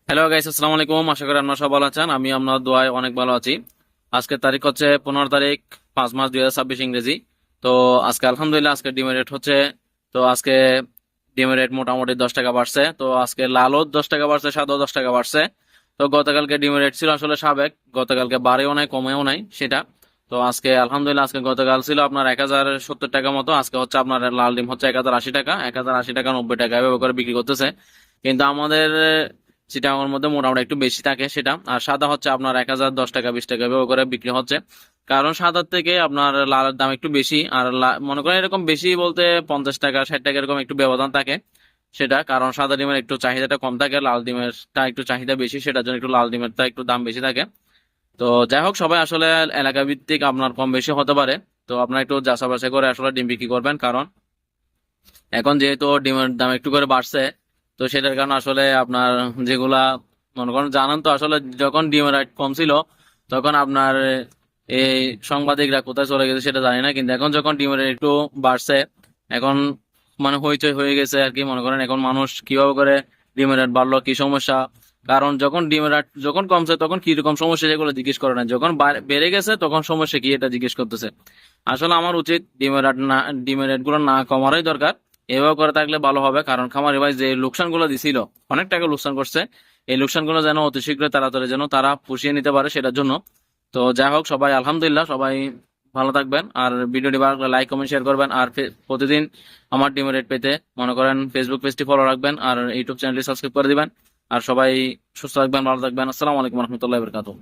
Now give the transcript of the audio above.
Hello guys, আসসালামু আলাইকুম। আশা করি আপনারা সব ভালো আছেন। আমি আপনার দোয়ায় অনেক ভালো আছি। আজকের তারিখ হচ্ছে 15 তারিখ 5 মাস 2026 ইংরেজি। তো আজকে আলহামদুলিল্লাহ আজকে ডিমের রেট হচ্ছে। তো আজকে ডিমের রেট মোটামুটি 10 টাকা বাড়ছে। তো আজকে লালও 10 টাকা বাড়ছে, সাদাও 10 টাকা বাড়ছে। তো গতকালকে ডিমের রেট ছিল আসলে সাবেক, গতকালকে বাড়েও নাই কমেও নাই সেটা। তো আজকে আলহামদুলিল্লাহ আজকে গতকাল ছিল আপনার 1070 টাকা মতো, আজকে হচ্ছে আপনার লাল ডিম হচ্ছে 1080 টাকা, 1080 টাকা 90 টাকা এভাবে করে বিক্রি করতেছে। কিন্তু আমাদের চিটাগাংয়ের মধ্যে মোটামুটি একটু বেশি থাকে সেটা। আর সাদা হচ্ছে আপনার 1010 টাকা 20 টাকা এভাবে করে বিক্রি হচ্ছে। কারণ সাদার থেকে আপনার লালের দাম একটু বেশি। আর মনে করেন এরকম বেশি বলতে 50 টাকা 60 টাকা এরকম একটু ব্যবধান থাকে সেটা। কারণ সাদা ডিমের একটু চাহিদাটা কম থাকে, লাল ডিমের টা একটু চাহিদা বেশি, সেটার জন্য একটু লাল ডিমেরটা একটু দাম বেশি থাকে। তো যাই হোক, সবাই আসলে এলাকা ভিত্তিক আপনার কম বেশি হতে পারে। তো আপনার একটু যাচাই বাছাই করে আসলে ডিম বিক্রি করবেন, কারণ এখন যেহেতু ডিমের দাম একটু করে বাড়ছে। তো সেটার কারণে আসলে আপনার যেগুলা মনে করেন জানেন তো আসলে যখন ডিমের রেট কম ছিল তখন আপনার এই সাংবাদিকরা কোথায় চলে গেছে সেটা জানি না, কিন্তু এখন যখন ডিমের রেট একটু বাড়ছে, এখন মানে হইচই হয়ে গেছে আর কি। মনে করেন এখন মানুষ কিভাবে করে ডিমের রেট বাড়লো, কি সমস্যা। কারণ যখন ডিমের রেট যখন কমছে তখন কি রকম সমস্যা সেগুলো জিজ্ঞেস করে না, যখন বেড়ে গেছে তখন সমস্যা কি এটা জিজ্ঞেস করতেছে। আসলে আমার উচিত ডিমের রেট গুলো না কমারই দরকার। এভাবে করে থাকলে ভালো হবে, কারণ খামারি ভাই যে লোকসান গুলো দিছিল, অনেক টাকা লোকসান করছে। এই লোকসান গুলো যেন অতি শীঘ্র তাড়াতাড়ি যেন তারা পুষিয়ে নিতে পারে সেটার জন্য। তো যাই হোক, সবাই আলহামদুলিল্লাহ সবাই ভালো থাকবেন। আর ভিডিওটি ভালো লাগলে লাইক কমেন্ট শেয়ার করবেন। আর প্রতিদিন আমার ডিমের রেট পেতে মনে করেন ফেসবুক পেজটি ফলো রাখবেন আর ইউটিউব চ্যানেলটি সাবস্ক্রাইব করে দিবেন। আর সবাই সুস্থ থাকবেন, ভালো থাকবেন। আসসালামু আলাইকুম রহমতুল্লাহ বরকাতুহ।